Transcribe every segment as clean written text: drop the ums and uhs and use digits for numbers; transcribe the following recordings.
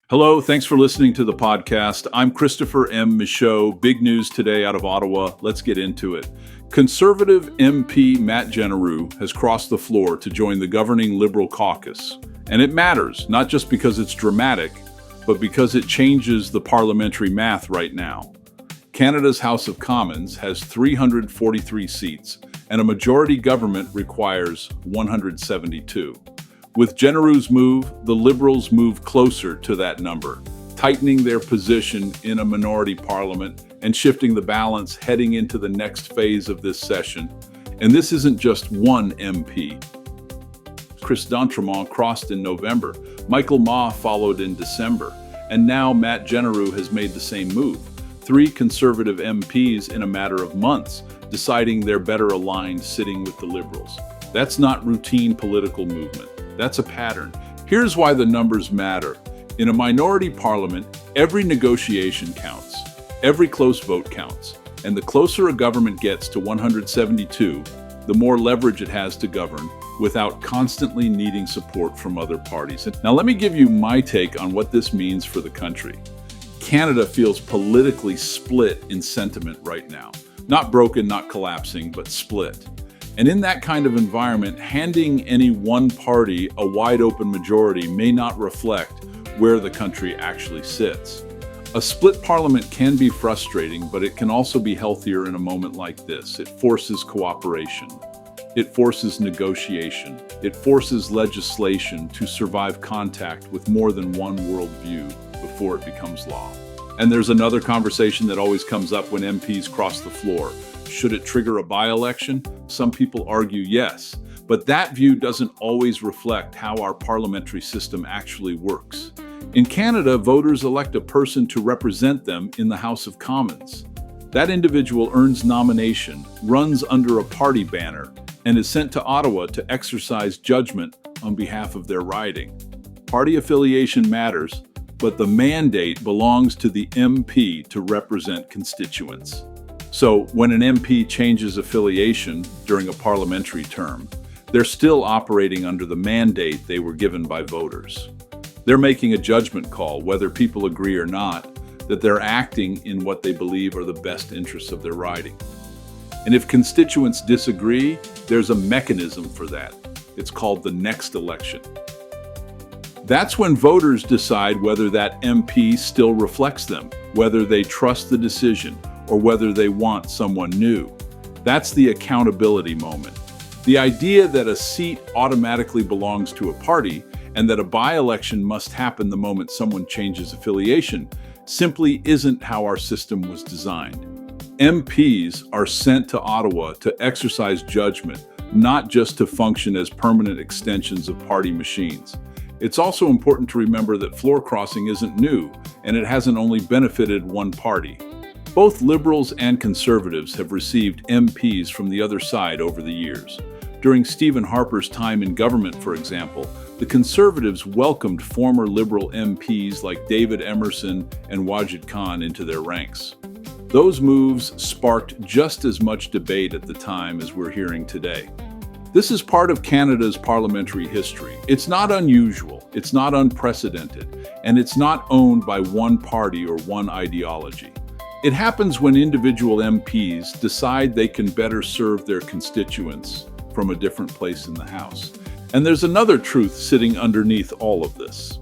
Hello, thanks for listening to the podcast. I'm Christopher M. Michaud. Big news today out of Ottawa. Let's get into it. Conservative MP Matt Jeneroux has crossed the floor to join the governing Liberal caucus. And it matters, not just because it's dramatic, but because it changes the parliamentary math right now. Canada's House of Commons has 343 seats, and a majority government requires 172. With Jeneroux's move, the Liberals move closer to that number, tightening their position in a minority parliament and shifting the balance heading into the next phase of this session. And this isn't just one MP. Chris D'Entremont crossed in November, Michaud followed in December, and now Matt Jeneroux has made the same move. 3 Conservative MPs in a matter of months, deciding they're better aligned sitting with the Liberals. That's not routine political movement. That's a pattern. Here's why the numbers matter. In a minority parliament, every negotiation counts. Every close vote counts. And the closer a government gets to 172, the more leverage it has to govern without constantly needing support from other parties. Now let me give you my take on what this means for the country. Canada feels politically split in sentiment right now. Not broken, not collapsing, but split. And in that kind of environment, handing any one party a wide-open majority may not reflect where the country actually sits. A split parliament can be frustrating, but it can also be healthier in a moment like this. It forces cooperation. It forces negotiation. It forces legislation to survive contact with more than one worldview before it becomes law. And there's another conversation that always comes up when MPs cross the floor. Should it trigger a by-election? Some people argue yes, but that view doesn't always reflect how our parliamentary system actually works. In Canada, voters elect a person to represent them in the House of Commons. That individual earns nomination, runs under a party banner, and is sent to Ottawa to exercise judgment on behalf of their riding. Party affiliation matters, but the mandate belongs to the MP to represent constituents. So when an MP changes affiliation during a parliamentary term, they're still operating under the mandate they were given by voters. They're making a judgment call, whether people agree or not, that they're acting in what they believe are the best interests of their riding. And if constituents disagree, there's a mechanism for that. It's called the next election. That's when voters decide whether that MP still reflects them, whether they trust the decision, or whether they want someone new. That's the accountability moment. The idea that a seat automatically belongs to a party and that a by-election must happen the moment someone changes affiliation simply isn't how our system was designed. MPs are sent to Ottawa to exercise judgment, not just to function as permanent extensions of party machines. It's also important to remember that floor crossing isn't new, and it hasn't only benefited one party. Both Liberals and Conservatives have received MPs from the other side over the years. During Stephen Harper's time in government, for example, the Conservatives welcomed former Liberal MPs like David Emerson and Wajid Khan into their ranks. Those moves sparked just as much debate at the time as we're hearing today. This is part of Canada's parliamentary history. It's not unusual, it's not unprecedented, and it's not owned by one party or one ideology. It happens when individual MPs decide they can better serve their constituents from a different place in the House. And there's another truth sitting underneath all of this.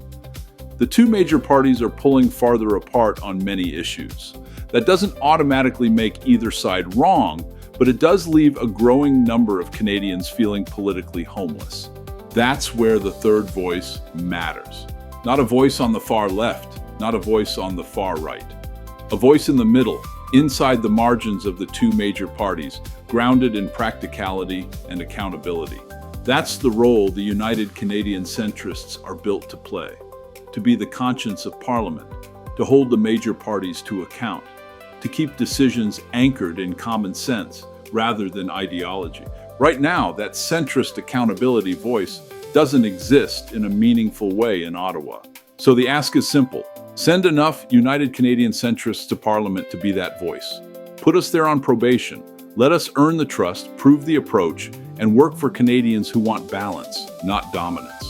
The two major parties are pulling farther apart on many issues. That doesn't automatically make either side wrong, but it does leave a growing number of Canadians feeling politically homeless. That's where the third voice matters. Not a voice on the far left, not a voice on the far right. A voice in the middle, inside the margins of the two major parties, grounded in practicality and accountability. That's the role the United Canadian Centrists are built to play. To be the conscience of Parliament, to hold the major parties to account, to keep decisions anchored in common sense rather than ideology. Right now, that centrist accountability voice doesn't exist in a meaningful way in Ottawa. So the ask is simple. Send enough United Canadian Centrists to Parliament to be that voice. Put us there on probation. Let us earn the trust, prove the approach, and work for Canadians who want balance, not dominance.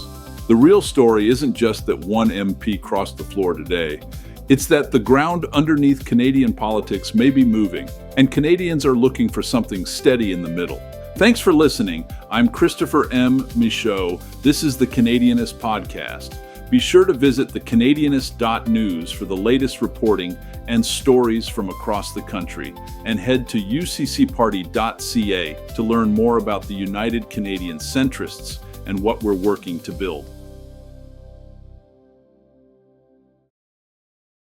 The real story isn't just that one MP crossed the floor today. It's that the ground underneath Canadian politics may be moving, and Canadians are looking for something steady in the middle. Thanks for listening. I'm Christopher M. Michaud. This is the Canadianist Podcast. Be sure to visit thecanadianist.news for the latest reporting and stories from across the country, and head to uccparty.ca to learn more about the United Canadian Centrists and what we're working to build.